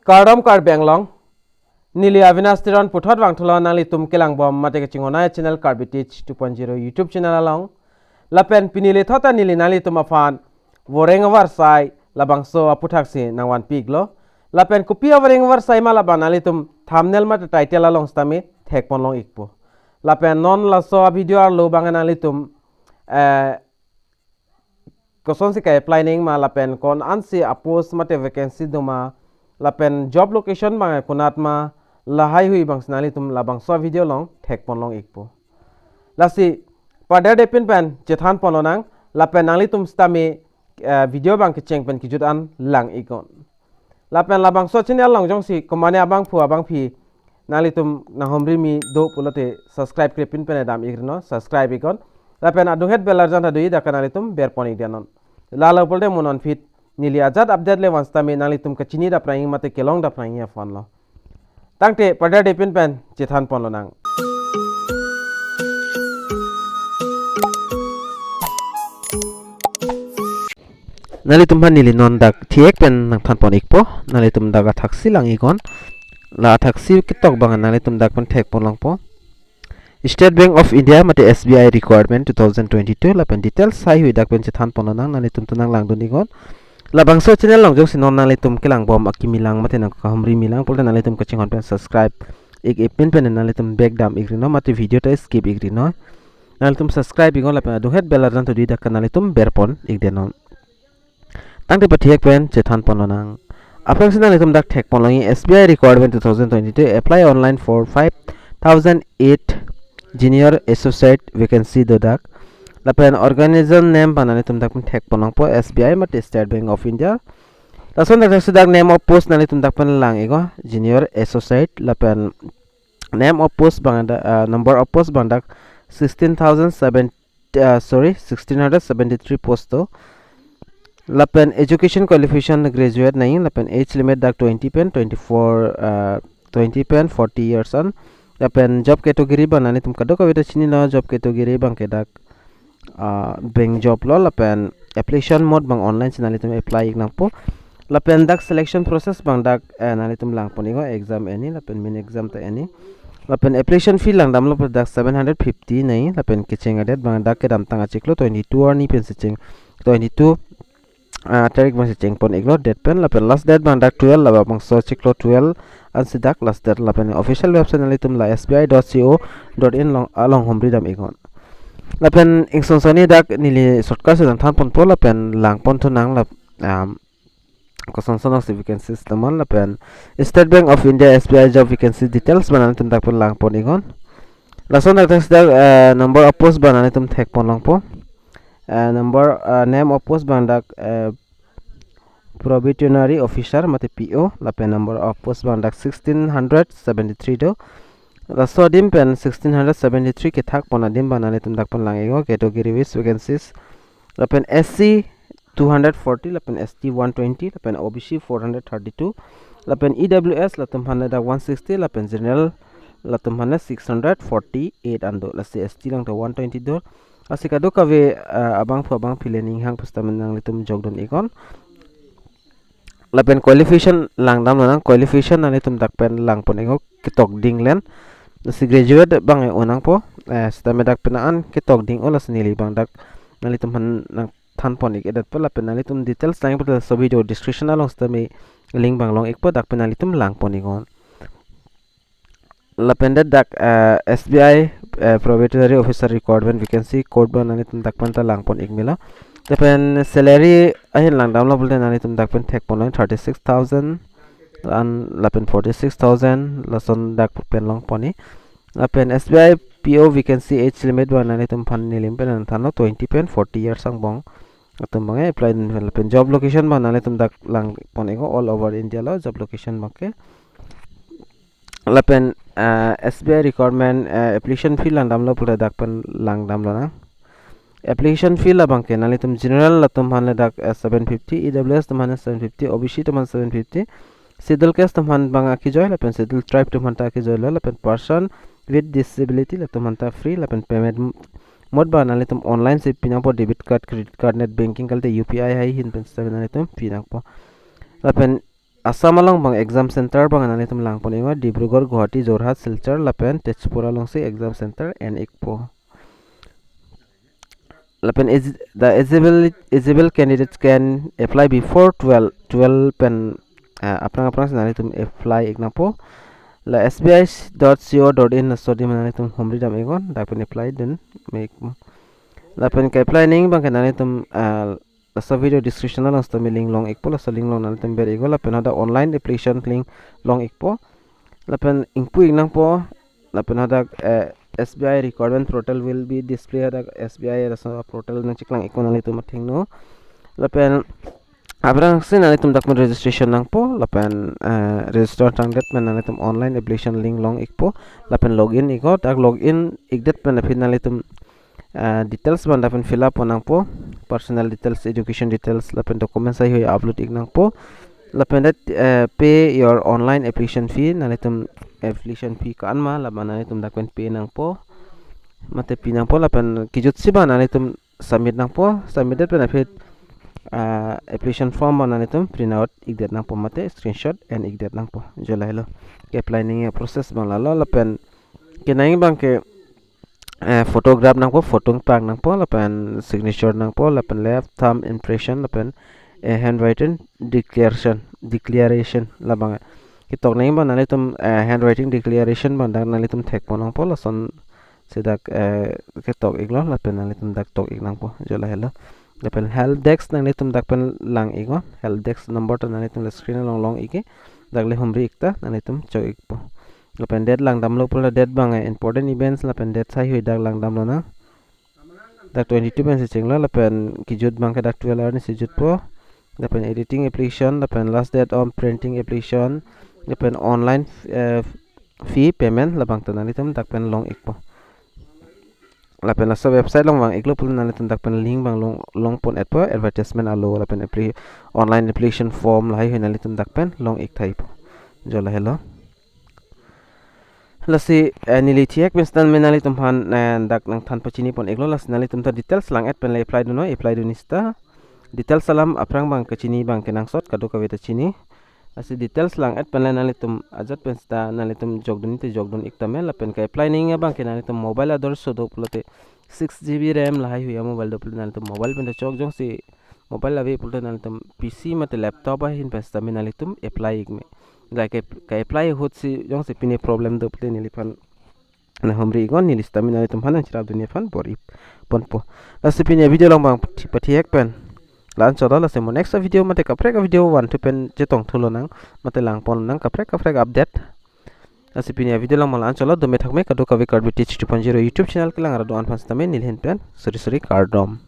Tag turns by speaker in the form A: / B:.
A: KARDOM Karbi Anglong Nili Avinastiron Puthot Wangthulo Nali Tum Kelang Bom Mate Chingona channel Karbi Teach 2.0 YouTube channel along Lapen Pinili Thota Nili Nali Tum Afan Voreng Awarsai LABANGSO APHUTHAK Si Nangwan Piglo Lapen Kupi Voreng Awarsai Malaban Nali Tum thumbnail Mate title along Stami Thek Ponlong Ikpo Lapen non laso video arlo bangan Nali Tum Koson si kay applying ma lapen kon ansi apos mate vacancy doma lapen job location bang kunat ma lahai hui bang snali tum labangso video long thek pon long ikpo lasi pada depin pen chethan pononang lapen nali tum stami video bang kecheng pen kijutan lang ikon lapen labangso channel long jong si komane abang pu abang phi nali tum na homri mi do pulote subscribe krepin pen dam igrino subscribe ikon lapen adu het belar jan adu ida kanali tum ber pon igdanon lala polte monon fit nili ajat update le wansta me nali tum kachini da praying mate kelong da praying ya phone lo tangte pada depin pen chethan pon lo nang nali tum nili non dak thiek pen nang than pon ikpo nali tum daga thaksi lang ikon la thaksi kitok bangan nali tum dak pen thek pon lang po State Bank of India mate SBI Recruitment 2022 lapen details sai hui dak pen chethan pon nang nali tum tunang lang dunigon labangso channel long jong sinon nali tum kelang bom akimilang mate nang kahumri milang polta nali tum kaching hon pen subscribe ik pin pen nali tum back dam igrino mate video ta skip igrino nali tum subscribe igon lapen adu het bell ran to di dak nali tum berpon igdenon tangte pathiek pen chethan pon nang apang sinali tum dak thek pon longi SBI Recruitment 2022 apply online for 5008 Junior Associate Vacancy Dodak lapen organization name banani tum dak thek ponong po SBI mat State Bank of India lason dak sudak name of post nani tum dak pen lang ego Junior Associate lapen name of post bangda number of post bandak 1673 post to lapen education qualification graduate nahi lapen age limit dak 20 pen 24 20 pen 40 years on lapen job category banani tum kado kawita chini no job category bang kedak bank job lo lapen application mode bang online sinali tum apply nang po lapen dak selection process bang dak nali tum lang ponigo exam any lapen min exam ta any lapen application fee lang dam lo dak 750 nei lapen kicheng adet bang dak ke dam tanga chiklo 22 or ni pen secheng 22 tarik bang secheng pon iglo date pen lapen last date bang dak 12 laba bang so chiklo 12 an sidak last date lapen official website nali tum la sbi.co.in long along homri dam igon lapen ingson soni dak nili shortcut se than pon po lapen lang pon to nang lap koson sono vacancies tamon lapen State Bank of India SBI job vacancy details banan tum dak pon lang pon igon lason dak number of post banan tum thek pon lang po number name of post bandak probationary officer mate PO lapen number of post bandak 1673 do laso dim pen 1673 ke thak pona dim banane tum dak pon langego category wise vacancies lapen SC 240 lapen ST 120 lapen OBC 432 lapen EWS latum hana dak 160 lapen general latum hana 648 ando lasi ST lang to 120 do asika do kave abang pu abang filening hang pustamen nang litum jogdon ikon lapen qualification lang dam nang qualification nang litum dak pen lang pon ego kitok dinglen si graduate bang onang po stame dak penaan kitok ding olas nili bang dak nang litum nang than pon ik edat po lapen nang litum details lang po so video description along stame link bang long ik po dak pen nang litum lang pon igon lapen dak SBI probationary officer recruitment vacancy code ban nani tum dak panta lang pon igmila lapen salary ahin lang dam lo bolte nani tum dak pen thek pon 36000 an lapen 46000 lason dak pen long poni lapen SBI PO vacancy age limit ban nani tum phan nilim pen thano 20 pen 40 years ang bong atum bang apply lapen job location ban nani tum dak lang pon ego all over India lo job location bangke lapen SBI requirement application fee lang dam lo pula dak pen lang dam lo na application fee la bangke nali tum general la tum han dak 750 EWS tum han 750 OBC tum han 750 schedule caste tum han bang aki joy lapen schedule tribe tum han ta aki joy lapen person with disability la tum han ta free lapen payment mode ba nali tum online se pinang po debit card credit card net banking kalte UPI hai hin pen 7 nali tum pinang po lapen Assam along bang exam center bang anani tum lang pon ingo Dibrugarh Guwahati Jorhat Silchar lapen Tezpur along si exam center and ikpo lapen the eligible candidates can apply before 12 pen aprang aprang sinani tum apply ignapo la sbi.co.in sodi manani tum homri dam egon dapen apply den make lapen ka apply ning bang kanani tum sa video description lang sta link long ikpo la sa link long nan tum ber ego lapen ada online application link long ikpo lapen ingpu ignang po lapen ada SBI recruitment portal will be displayed at SBI portal nang ciklang ikon nang itu mating no lapen abrang sin nang itum document registration nang po lapen register tang det men nang itum online application link long ikpo lapen login iko tak login igdet pen apin nang itum details ban dapen fill up nang po personal details education details lapen documents ay hoy upload ig nang po lapen that pay your online application fee nang itum application fee kan ma laban nang itum dakwen pay nang po mate pi nang po lapen kijut si ban nang itum submit nang po submit that pen apit application form ban nang itum print out igdet nang po mate screenshot and igdet nang po jola hello ke apply ning process bang lalo lapen ke nang bang ke photograph nang po photo pang nang po lapen signature nang po lapen left thumb impression lapen handwriting declaration labang kitok nang bang nang itum handwriting declaration bang nang itum thek po nang po lason sidak kitok iglo lapen nang itum dak tok ig nang po jola hello lapen help desk nang itum dak pen lang igo help desk number ta nang itum screen long long ige dak le humri ikta nang itum chok ik po lapen dead lang damlo pula dead bang important events lapen dead sai hui dak lang damlo na dak 22 ben sechenglo lapen kijut bang ke dak 12 hour ni sejut po lapen editing application lapen last date on printing application lapen online fee payment labang tanan itum dak pen long ik po lapen la website long bang iklo pula nan itum dak pen link bang long pon et po advertisement alo lapen online application form lai hui nan itum dak pen long ik thai po jola hello lasi nili thiak bestan menali tumhan dak nang than pachini pon eglo las nali tumta details lang at pen le apply duno apply dunista details salam aprang bang kachini bang kenang sot kado kaweta chini lasi details lang at pen le nali tum ajat pen sta nali tum jogdun te jogdun iktame la pen ka apply ning bang kenali tum mobile ador so do pulote 6 GB RAM lahai huya mobile do pulote nali tum mobile pen chok jong si mobile labi pulote nali tum PC mate laptop hin pen sta menali tum apply igme like ka apply hot si jong se pine problem do play nili pan na homri gon nili stamina itum han chira dunia fan bori pon po la se pine video long bang pati hek pen lan choda la se mo next video mate ka prek video 1 to pen jetong thulo nang mate lang pon nang ka prek update la se pine video long lan chola do me thak me ka do ka we Karbi teach 2.0 YouTube channel ke lang ra do an fans tame nil hen pen sorry KARDOM